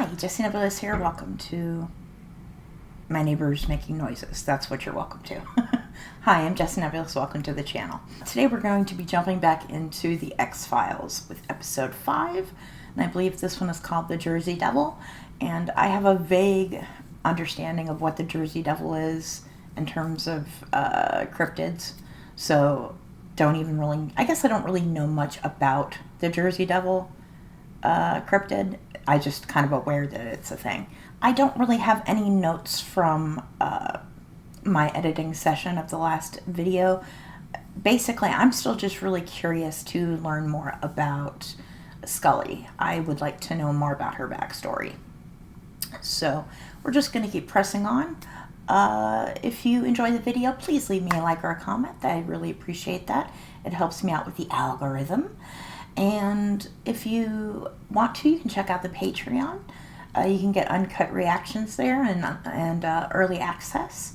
Hi, Jesse Nebulas here. Welcome to my neighbors making noises. That's what you're welcome to. Hi, I'm Jesse Nebulas. Welcome to the channel. Today we're going to be jumping back into the X-Files with episode 5. And I believe this one is called The Jersey Devil. And I have a vague understanding of what the Jersey Devil is in terms of cryptids. So I guess I don't really know much about the Jersey Devil cryptid. I just kind of aware that it's a thing. I don't really have any notes from my editing session of the last video. Basically, I'm still just really curious to learn more about Scully. I would like to know more about her backstory. So we're just going to keep pressing on. If you enjoy the video, please leave me a like or a comment. I really appreciate that. It helps me out with the algorithm. And if you want to, you can check out the Patreon. You can get uncut reactions there and early access.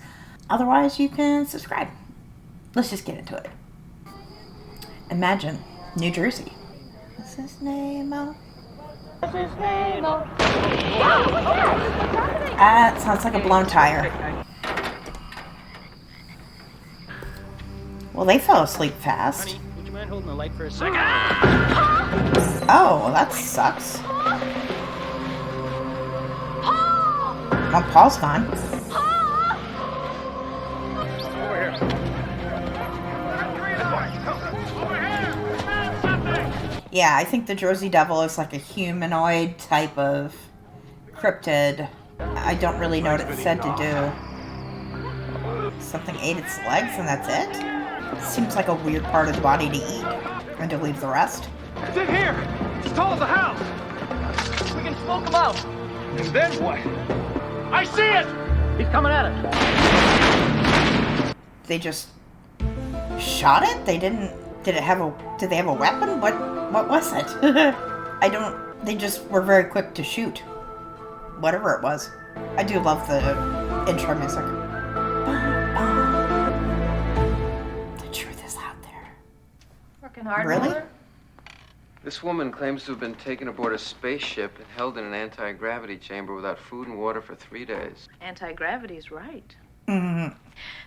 Otherwise, you can subscribe. Let's just get into it. Imagine New Jersey. What's his name? What's his name? It sounds like a blown tire. Well, they fell asleep fast. Honey, would you mind holding the light for a second? Oh, well, that sucks. Oh, Paul's gone. Yeah, I think the Jersey Devil is like a humanoid type of cryptid. I don't really know what it said to do. Something ate its legs and that's it? Seems like a weird part of the body to eat. And to leave the rest. It's in here! It's as tall as a house! We can smoke him out! And then what? I see it! He's coming at us. They just shot it? Did they have a weapon? What was it? They just were very quick to shoot. Whatever it was. I do love the intro music. The truth is out there. Working hard, Really? Mother? This woman claims to have been taken aboard a spaceship and held in an anti-gravity chamber without food and water for 3 days. Anti-gravity's right. Mm-hmm.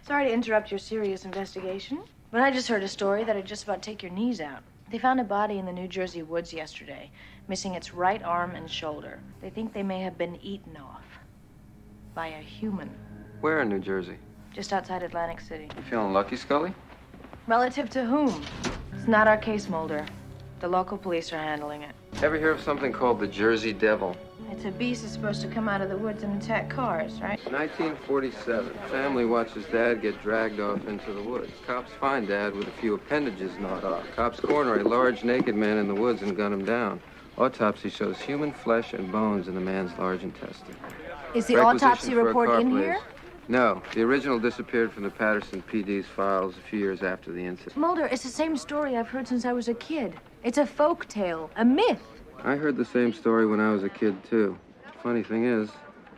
Sorry to interrupt your serious investigation, but I just heard a story that'd just about take your knees out. They found a body in the New Jersey woods yesterday, missing its right arm and shoulder. They think they may have been eaten off by a human. Where in New Jersey? Just outside Atlantic City. You feeling lucky, Scully? Relative to whom? It's not our case, Mulder. The local police are handling it. Ever hear of something called the Jersey Devil? It's a beast that's supposed to come out of the woods and attack cars, right? 1947. Family watches Dad get dragged off into the woods. Cops find Dad with a few appendages gnawed off. Cops corner a large naked man in the woods and gun him down. Autopsy shows human flesh and bones in the man's large intestine. Is the Requisition autopsy for a report car, in please. here? No. The original disappeared from the Patterson PD's files a few years after the incident. Mulder, it's the same story I've heard since I was a kid. It's a folk tale, a myth. I heard the same story when I was a kid, too. Funny thing is,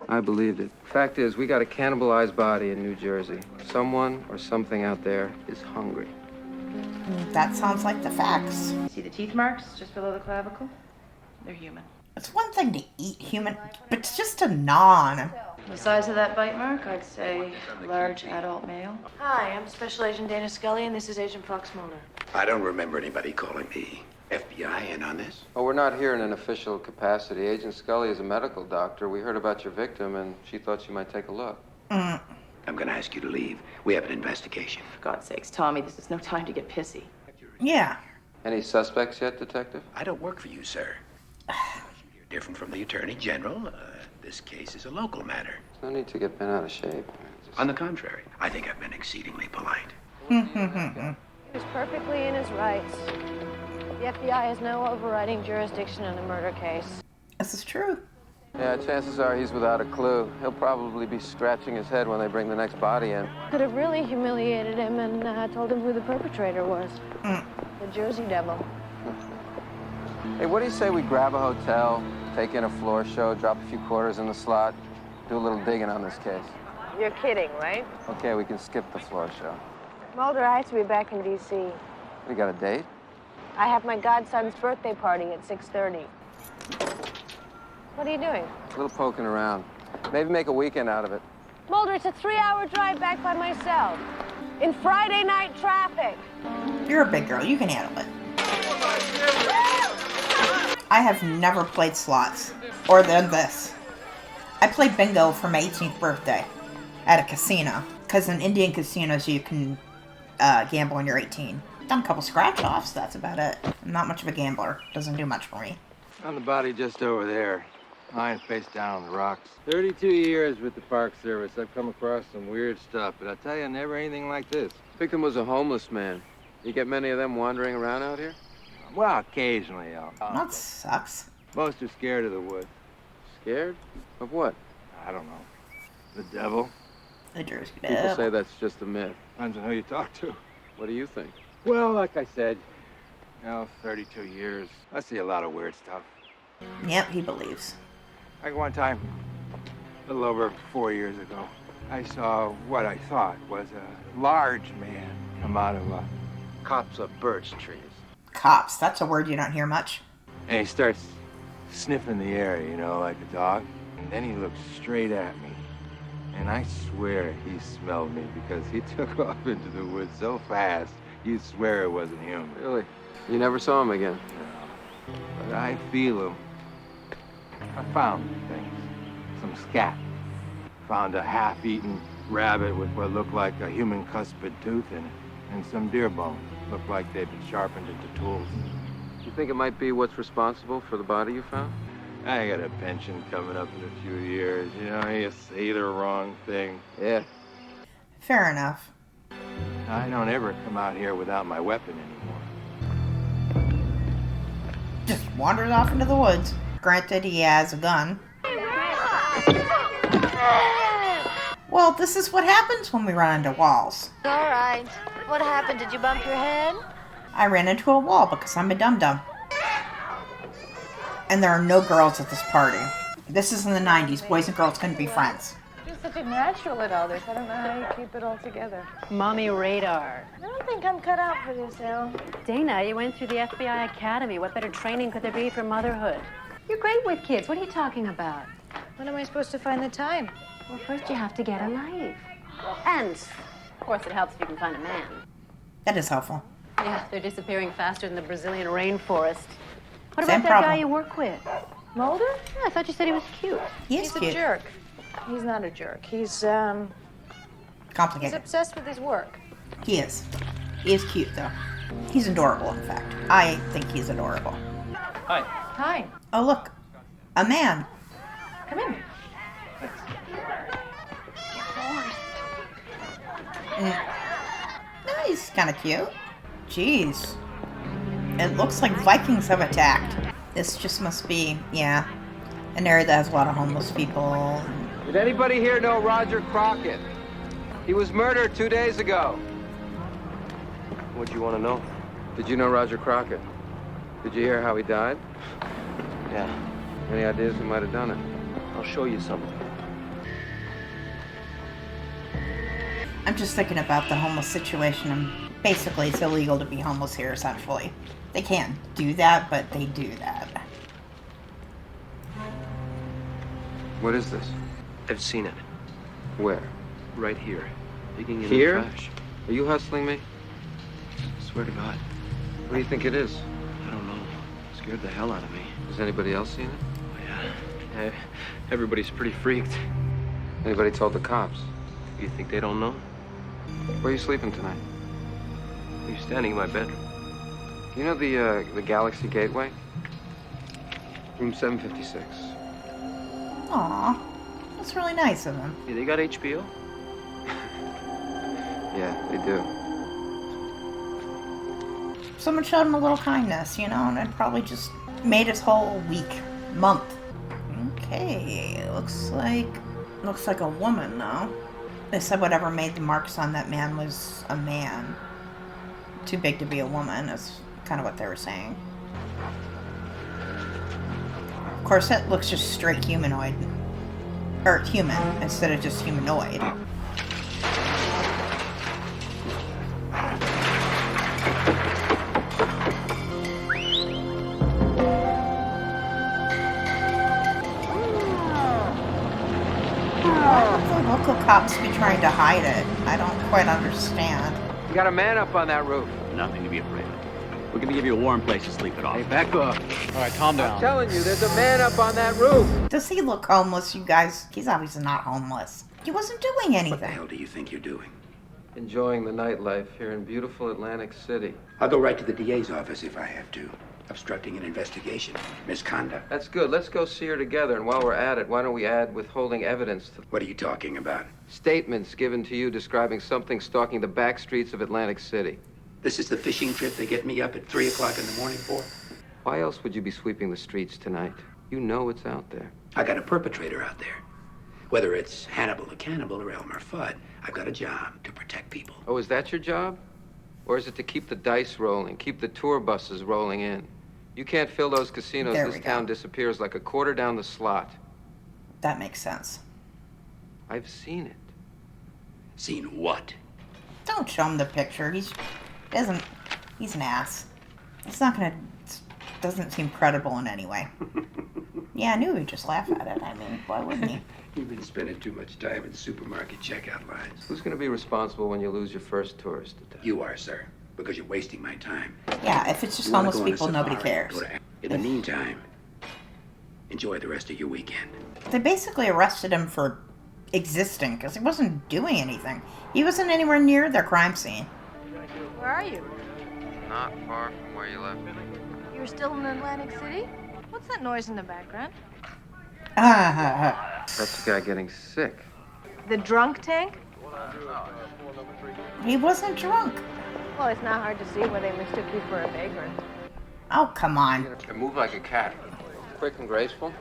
I believed it. Fact is, we got a cannibalized body in New Jersey. Someone or something out there is hungry. That sounds like the facts. See the teeth marks just below the clavicle? They're human. It's one thing to eat human, but it's just to gnaw on 'em. The size of that bite mark, I'd say large adult male. Hi, I'm Special Agent Dana Scully, and this is Agent Fox Mulder. I don't remember anybody calling me FBI in on this. Oh, we're not here in an official capacity. Agent Scully is a medical doctor. We heard about your victim, and she thought she might take a look. I'm gonna ask you to leave. We have an investigation. For God's sakes, Tommy, this is no time to get pissy. Yeah. Any suspects yet, Detective? I don't work for you, sir. You're different from the Attorney General. This case is a local matter. There's no need to get bent out of shape. On the contrary, I think I've been exceedingly polite. He was perfectly in his rights. The FBI has no overriding jurisdiction in a murder case. This is true. Yeah, chances are he's without a clue. He'll probably be scratching his head when they bring the next body in. Could have really humiliated him and told him who the perpetrator was. The Jersey Devil. Hey, what do you say we grab a hotel, take in a floor show, drop a few quarters in the slot, do a little digging on this case? You're kidding, right? Okay, we can skip the floor show. Mulder, I have to be back in D.C. We got a date? I have my godson's birthday party at 6:30. What are you doing? A little poking around. Maybe make a weekend out of it. Mulder, it's a 3-hour drive back by myself. In Friday night traffic. You're a big girl. You can handle it. I have never played slots. Or than this. I played bingo for my 18th birthday. At a casino. Because in Indian casinos you can gamble when you're 18. Done a couple scratch-offs. That's about it. I'm not much of a gambler. Doesn't do much for me. On the body just over there. Lying face down on the rocks. 32 years with the Park Service. I've come across some weird stuff, but I tell you, never anything like this. Victim was a homeless man. You get many of them wandering around out here? Well, occasionally, That sucks. Most are scared of the woods. Scared? Of what? I don't know. The devil? The Jersey People Devil. say that's just a myth. Depends on who you talk to. What do you think? Well, like I said, 32 years. I see a lot of weird stuff. Yep, he believes. Like one time, a little over 4 years ago, I saw what I thought was a large man come out of a copse of birch trees. Cops. That's a word you don't hear much. And he starts sniffing the air, you know, like a dog. And then he looks straight at me. And I swear he smelled me because he took off into the woods so fast, you'd swear it wasn't him. Really? You never saw him again? No. But I feel him. I found things. Some scat. Found a half-eaten rabbit with what looked like a human cuspid tooth in it. And some deer bones. Looked like they'd been sharpened into tools. You think it might be what's responsible for the body you found? I got a pension coming up in a few years. You know, you say the wrong thing. Yeah. Fair enough. I don't ever come out here without my weapon anymore. Just wanders off into the woods. Granted, he has a gun. Well, this is what happens when we run into walls. All right. What happened? Did you bump your head? I ran into a wall because I'm a dum-dum. And there are no girls at this party. This is in the 90s. Boys and girls couldn't be friends. You're such a natural at all this. I don't know how you keep it all together. Mommy radar. I don't think I'm cut out for this, Elle. Dana, you went through the FBI Academy. What better training could there be for motherhood? You're great with kids. What are you talking about? When am I supposed to find the time? Well, first you have to get a life. And, of course, it helps if you can find a man. That is helpful. Yeah, they're disappearing faster than the Brazilian rainforest. What Same about that problem. guy you work with? Mulder? Yeah, I thought you said he was cute. He is He's cute. a jerk. He's not a jerk. He's Complicated. obsessed with his work. He is. He is cute, though. He's adorable, in fact. I think he's adorable. Hi. Hi. Oh, look. A man. Come in. Oh, he's kind of cute. Jeez. It looks like Vikings have attacked. This just must be, yeah, an area that has a lot of homeless people. Did anybody here know Roger Crockett? He was murdered 2 days ago. What do you want to know? Did you know Roger Crockett? Did you hear how he died? Yeah, Any ideas who might have done it? I'll show you something. I'm just thinking about the homeless situation, and basically it's illegal to be homeless here, essentially. They can't do that, but they do that. What is this? I've seen it. Where? Right here. Digging in Here? the trash. Are you hustling me? Swear to God. What do you think it is? I don't know. Scared the hell out of me. Has anybody else seen it? Oh, yeah. Everybody's pretty freaked. Anybody told the cops? You think they don't know? Where are you sleeping tonight? You're standing in my bedroom. You know the Galaxy Gateway? Room 756. Aw, that's really nice of him. Hey, they got HBO? Yeah, they do. Someone showed him a little kindness, you know, and it probably just made his whole week, month. Okay, looks like a woman, though. They said whatever made the marks on that man was a man. Too big to be a woman is kind of what they were saying. Of course, that looks just straight humanoid. Or human, instead of just humanoid. Why would the local cops be trying to hide it? I don't quite understand. You got a man up on that roof. Nothing to be afraid of. We're gonna give you a warm place to sleep it off. Hey, back up. All right, calm down. I'm telling you, there's a man up on that roof. Does he look homeless, you guys? He's obviously not homeless. He wasn't doing anything. What the hell do you think you're doing? Enjoying the nightlife here in beautiful Atlantic City. I'll go right to the DA's office if I have to. Obstructing an investigation. Misconduct. That's good. Let's go see her together. And while we're at it, why don't we add withholding evidence to What are you talking about? statements given to you describing something stalking the back streets of Atlantic City. This is the fishing trip they get me up at 3 o'clock in the morning for? Why else would you be sweeping the streets tonight? You know it's out there. I got a perpetrator out there. Whether it's Hannibal the Cannibal or Elmer Fudd, I've got a job to protect people. Oh, is that your job? Or is it to keep the dice rolling, keep the tour buses rolling in? You can't fill those casinos. There This we go. town disappears like a quarter down the slot. That makes sense. I've seen it. Seen what? Don't show him the picture. He's an ass. It's not gonna, doesn't seem credible in any way. Yeah, I knew he'd just laugh at it. I mean, why wouldn't he? You've been spending too much time in supermarket checkout lines. Who's going to be responsible when you lose your first tourist today? You are, sir, because you're wasting my time. Yeah, if it's just You wanna homeless go on a people, nobody safari, cares. go to- In the meantime, enjoy the rest of your weekend. They basically arrested him for existing because he wasn't doing anything. He wasn't anywhere near their crime scene. Where are you? Not far from where you left me. You're still in Atlantic City? What's that noise in the background? That's the guy getting sick. The drunk tank? He wasn't drunk. Well, it's not hard to see where they mistook you for a vagrant. Oh, come on. You move like a cat. Quick and graceful.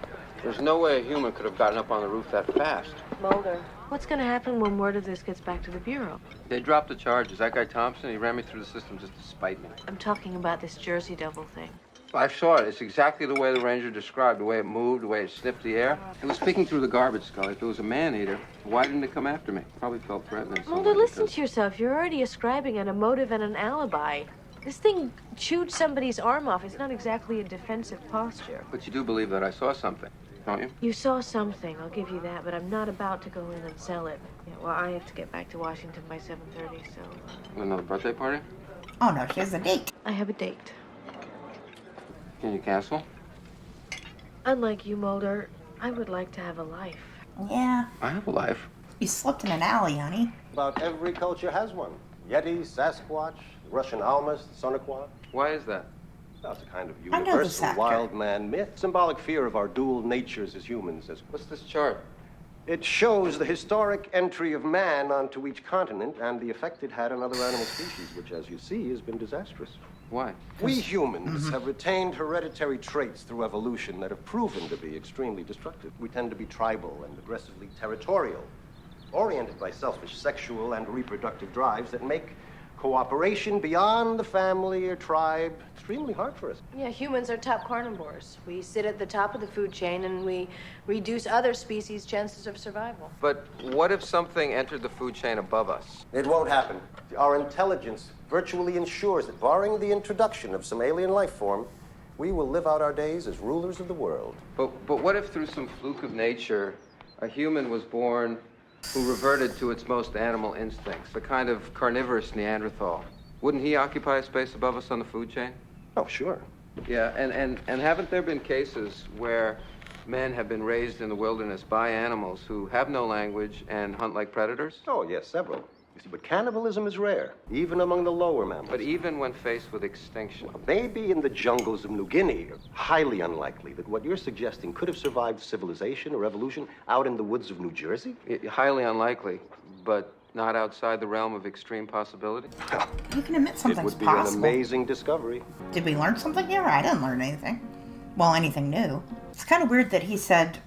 There's no way a human could have gotten up on the roof that fast. Mulder, what's going to happen when word of this gets back to the Bureau? They dropped the charges. That guy Thompson, he ran me through the system just to spite me. I'm talking about this Jersey Devil thing. I saw it. It's exactly the way the ranger described, the way it moved, the way it sniffed the air. It was peeking through the garbage, Scully. If it was a man-eater, why didn't it come after me? Probably felt threatened. in some Mulder, way listen because- to yourself. You're already ascribing an motive and an alibi. This thing chewed somebody's arm off. It's not exactly a defensive posture. But you do believe that I saw something, don't you? You saw something, I'll give you that, but I'm not about to go in and sell it. Yeah, well, I have to get back to Washington by 7:30, so... Another birthday party? Oh, no, she has a date. I have a date. In your castle? Unlike you, Mulder, I would like to have a life. Yeah. I have a life. You slept in an alley, honey. About every culture has one. Yeti, Sasquatch, Russian Almas, Sonequa. Why is that? That's a kind of I know this universal actor. wild man myth. Symbolic fear of our dual natures as humans. What's this chart? It shows the historic entry of man onto each continent and the effect it had on other animal species, which, as you see, has been disastrous. Why? We humans have retained hereditary traits through evolution that have proven to be extremely destructive. We tend to be tribal and aggressively territorial, oriented by selfish sexual and reproductive drives that make cooperation beyond the family or tribe extremely hard for us. Yeah, humans are top carnivores. We sit at the top of the food chain and we reduce other species' chances of survival. But what if something entered the food chain above us? It won't happen. Our intelligence virtually ensures that, barring the introduction of some alien life form, we will live out our days as rulers of the world. But what if through some fluke of nature, a human was born who reverted to its most animal instincts, a kind of carnivorous Neanderthal? Wouldn't he occupy a space above us on the food chain? Oh, sure. Yeah, and haven't there been cases where men have been raised in the wilderness by animals who have no language and hunt like predators? Oh, yes, several. You see, but cannibalism is rare, even among the lower mammals. But even when faced with extinction. Maybe in the jungles of New Guinea, highly unlikely that what you're suggesting could have survived civilization or evolution out in the woods of New Jersey? Highly unlikely, but not outside the realm of extreme possibility? You can admit It something's would be possible. an amazing discovery. Did we learn something here? I didn't learn anything. Well, anything new. It's kind of weird that he said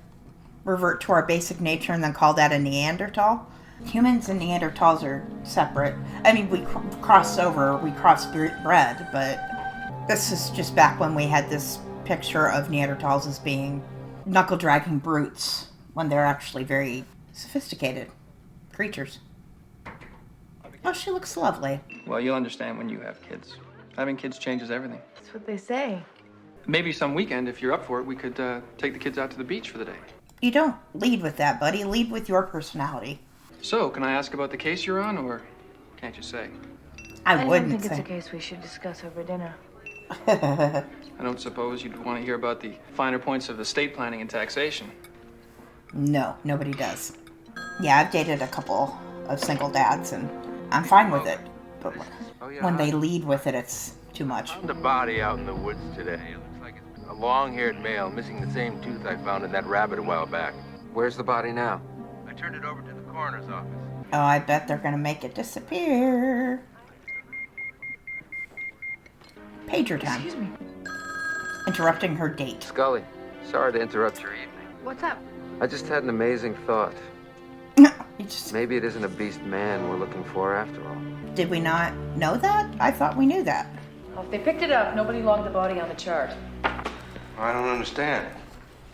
revert to our basic nature and then call that a Neanderthal. Humans and Neanderthals are separate. I mean, we crossed over, we crossbred, but this is just back when we had this picture of Neanderthals as being knuckle-dragging brutes when they're actually very sophisticated creatures. Oh, she looks lovely. Well, you'll understand when you have kids. Having kids changes everything. That's what they say. Maybe some weekend, if you're up for it, we could take the kids out to the beach for the day. You don't lead with that, buddy. Lead with your personality. So, can I ask about the case you're on, or can't you say? I wouldn't think say. it's a case we should discuss over dinner. I don't suppose you'd want to hear about the finer points of estate planning and taxation. No, nobody does. Yeah, I've dated a couple of single dads, and I'm fine with it. But when they lead with it, it's too much. Found a body out in the woods today. It looks like it's a long-haired male missing the same tooth I found in that rabbit a while back. Where's the body now? I turned it over to the coroner's office. Oh, I bet they're gonna make it disappear. Pager time. Excuse me. Interrupting her date. Scully, sorry to interrupt your evening. What's up? I just had an amazing thought. You just... Maybe it isn't a beast man we're looking for after all. Did we not know that? I thought we knew that. Well, if they picked it up, nobody logged the body on the chart. I don't understand.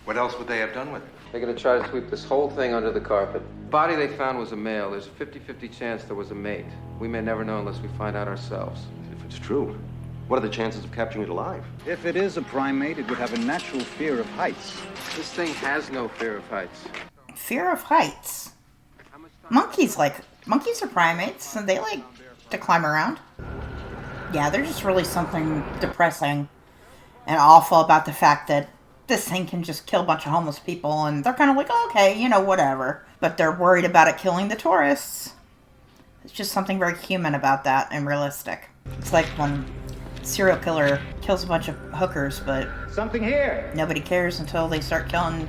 What else would they have done with it? They're gonna try to sweep this whole thing under the carpet. The body they found was a male. There's a 50-50 chance there was a mate. We may never know unless we find out ourselves. If it's true, what are the chances of capturing it alive? If it is a primate, it would have a natural fear of heights. This thing has no fear of heights. Fear of heights. Monkeys are primates, and they like to climb around. Yeah, there's just really something depressing and awful about the fact that this thing can just kill a bunch of homeless people, and they're kind of like, okay, you know, whatever. But they're worried about it killing the tourists. It's just something very human about that and realistic. It's like when a serial killer kills a bunch of hookers, but Something here! nobody cares until they start killing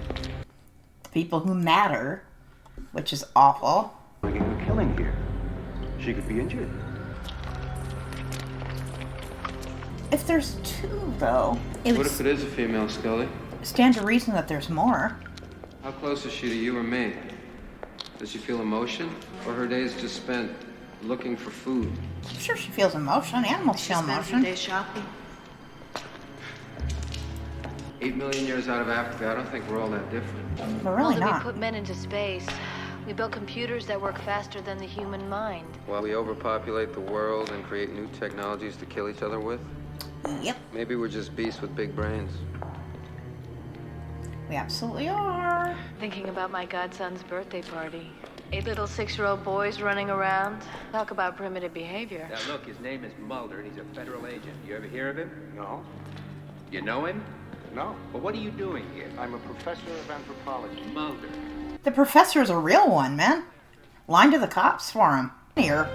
the people who matter, which is awful. Bringing a killing here. She could be injured. If there's two, though, it What would if it is a female, Scully? stand to reason that there's more. How close is she to you or me? Does she feel emotion? Or her days just spent looking for food? I'm sure she feels emotion. Animals feel emotion. Day shopping. 8 million years out of Africa, I don't think we're all that different. But really Although not. we put men into space, we built computers that work faster than the human mind. While we overpopulate the world and create new technologies to kill each other with, Yep, maybe we're just beasts with big brains. we absolutely are. Thinking about my godson's birthday party. 8 little 6-year-old boys running around. Talk about primitive behavior. Now look, his name is Mulder and he's a federal agent. You ever hear of him? No. You know him? No. Well, what are you doing here? I'm a professor of anthropology. Mulder. The professor's a real one, man. Line to the cops for him. Your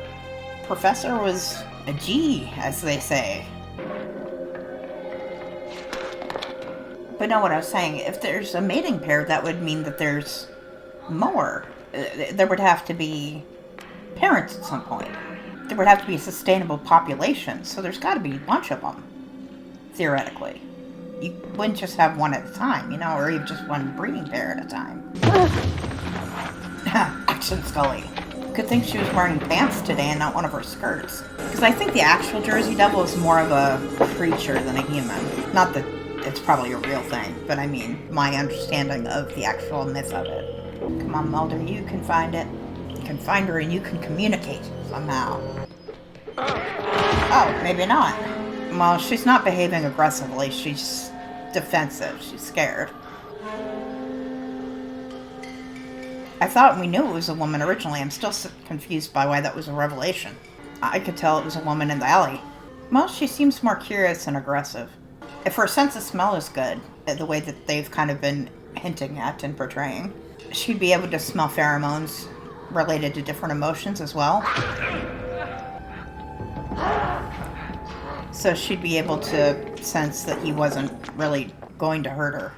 professor was a G, as they say. But no, what I was saying, if there's a mating pair, that would mean that there's more. There would have to be parents at some point. There would have to be a sustainable population, so there's got to be a bunch of them, theoretically. You wouldn't just have one at a time, you know, or even just one breeding pair at a time. Action Scully. Good thing she was wearing pants today and not one of her skirts. Because I think the actual Jersey Devil is more of a creature than a human. Not that it's probably a real thing, but I mean, my understanding of the actual myth of it. Come on, Mulder, you can find it. You can find her and you can communicate somehow. Oh, maybe not. Well, she's not behaving aggressively. She's defensive. She's scared. I thought we knew it was a woman originally. I'm still confused by why that was a revelation. I could tell it was a woman in the alley. Well, she seems more curious and aggressive. If her sense of smell is good, the way that they've kind of been hinting at and portraying, she'd be able to smell pheromones related to different emotions as well. So she'd be able to sense that he wasn't really going to hurt her,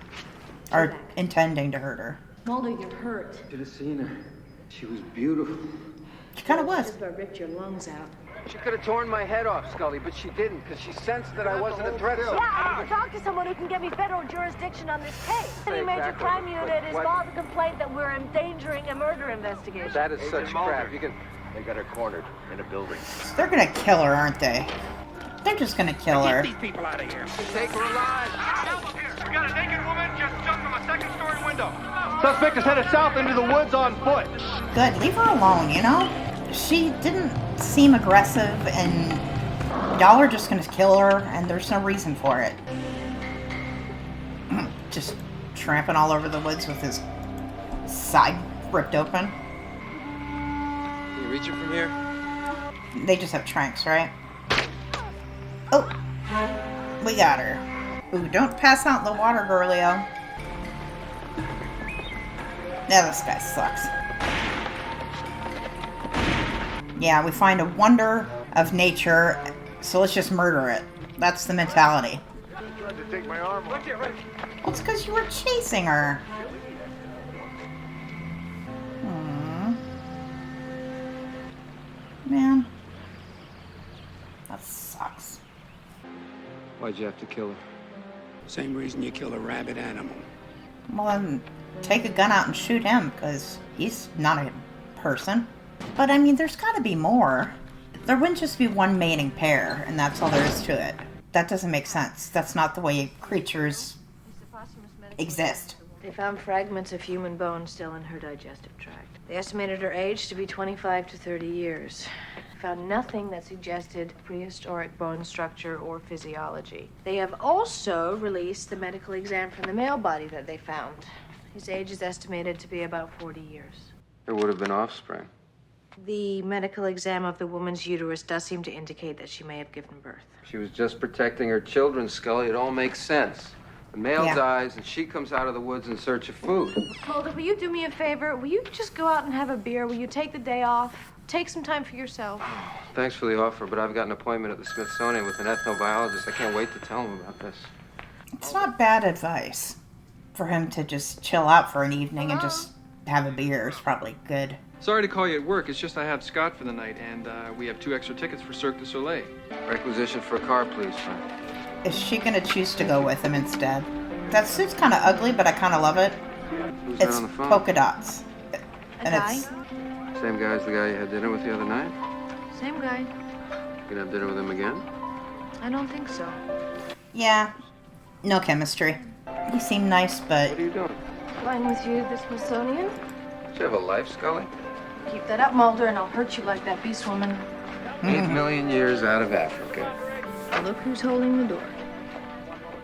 or intending to hurt her. Mulder, you're hurt. Should have seen her. She was beautiful. She kind of was. Just about ripped your lungs out. She could have torn my head off, Scully, but she didn't, because she sensed that I wasn't a threat. Yeah, I need to talk to someone who can give me federal jurisdiction on this case. The major crime unit is filed a complaint that we're endangering a murder investigation. That is such crap. You can... They got her cornered in a building. They're gonna kill her, aren't they? They're just gonna kill her. Get these people out of here. Take her alive. Help here. We got a naked woman just jumped from a second-story window. Suspect is headed south into the woods on foot. Good, leave her alone, you know? She didn't seem aggressive, and y'all are just gonna kill her, and there's no reason for it. Just tramping all over the woods with his side ripped open. Can you reach it from here? They just have tranks, right? Oh! We got her. Ooh, don't pass out in the water, girlio. Yeah, this guy sucks. Yeah, we find a wonder of nature, so let's just murder it. That's the mentality. Tried to take my arm off. Well, it's because you were chasing her. Man. That sucks. Why'd you have to kill her? Same reason you kill a rabid animal. Well, then take a gun out and shoot him, because he's not a person. But, I mean, there's got to be more. There wouldn't just be one mating pair, and that's all there is to it. That doesn't make sense. That's not the way creatures exist. They found fragments of human bone still in her digestive tract. They estimated her age to be 25 to 30 years. Found nothing that suggested prehistoric bone structure or physiology. They have also released the medical exam from the male body that they found. His age is estimated to be about 40 years. There would have been offspring. The medical exam of the woman's uterus does seem to indicate that she may have given birth. She was just protecting her children, Scully. It all makes sense. The male dies, and she comes out of the woods in search of food. Mulder, will you do me a favor? Will you just go out and have a beer? Will you take the day off? Take some time for yourself. Thanks for the offer, but I've got an appointment at the Smithsonian with an ethnobiologist. I can't wait to tell him about this. It's not bad advice for him to just chill out for an evening and just have a beer. It's probably good. Sorry to call you at work. It's just I have Scott for the night, and we have 2 extra tickets for Cirque du Soleil. Requisition for a car, please, friend. Is she going to choose to go with him instead? That suit's kind of ugly, but I kind of love it. Who's It's on the phone? polka dots. And it's Same guy as the guy you had dinner with the other night? Same guy. You gonna have dinner with him again? I don't think so. yeah, no chemistry. He seemed nice, but What are you doing? Flying with you to the Smithsonian? Do you have a life, Scully? Keep that up, Mulder, and I'll hurt you like that beast woman. 8 million years out of Africa. Look who's holding the door.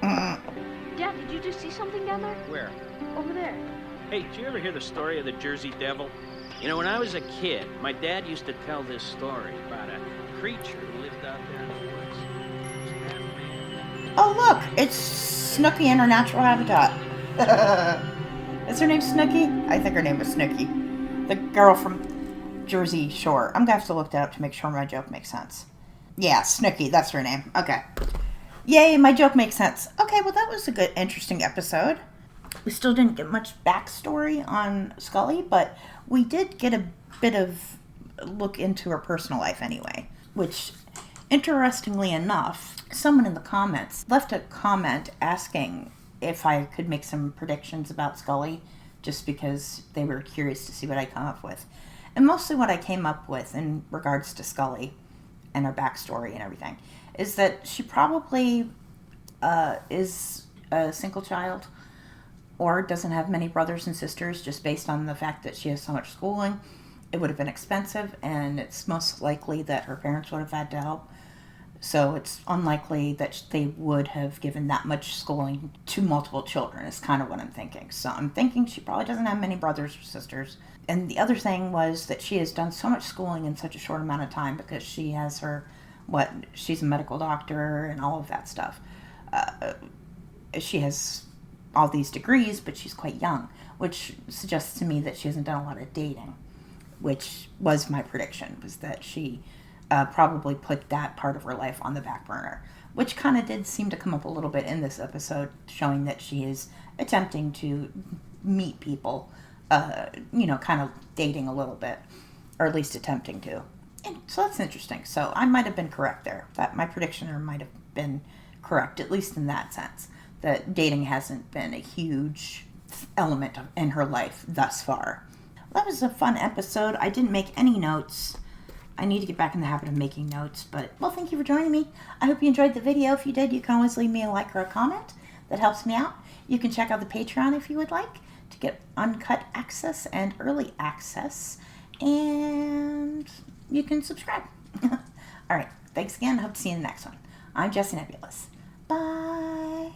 Dad, did you just see something down there? Where? Over there. Hey, did you ever hear the story of the Jersey Devil? You know, when I was a kid, my dad used to tell this story about a creature who lived out there in the woods. oh look, it's Snooky in her natural habitat. Is her name Snooky? I think her name was Snooky. The girl from Jersey Shore. I'm gonna have to look that up to make sure my joke makes sense. Yeah, Snooky, that's her name. Okay. Yay, my joke makes sense. Okay, well that was a good, interesting episode. We still didn't get much backstory on Scully, but we did get a bit of a look into her personal life anyway, which, interestingly enough, someone in the comments left a comment asking if I could make some predictions about Scully, just because they were curious to see what I come up with. And mostly what I came up with in regards to Scully and her backstory and everything is that she probably is a single child or doesn't have many brothers and sisters, just based on the fact that she has so much schooling. It would have been expensive, and it's most likely that her parents would have had to help. So it's unlikely that they would have given that much schooling to multiple children, is kind of what I'm thinking. So I'm thinking she probably doesn't have many brothers or sisters. And the other thing was that she has done so much schooling in such a short amount of time because she has her, she's a medical doctor and all of that stuff. She has all these degrees, but she's quite young, which suggests to me that she hasn't done a lot of dating, which was my prediction, was that she probably put that part of her life on the back burner, which kind of did seem to come up a little bit in this episode, showing that she is attempting to meet people, kind of dating a little bit, or at least attempting to. And so that's interesting. So I might have been correct there. That my prediction might have been correct, at least in that sense, that dating hasn't been a huge element in her life thus far. That was a fun episode. I didn't make any notes. I need to get back in the habit of making notes, but, well, thank you for joining me. I hope you enjoyed the video. If you did, you can always leave me a like or a comment. That helps me out. You can check out the Patreon if you would like to get uncut access and early access, and you can subscribe. All right, thanks again. Hope to see you in the next one. I'm Jessie Nebulous. Bye.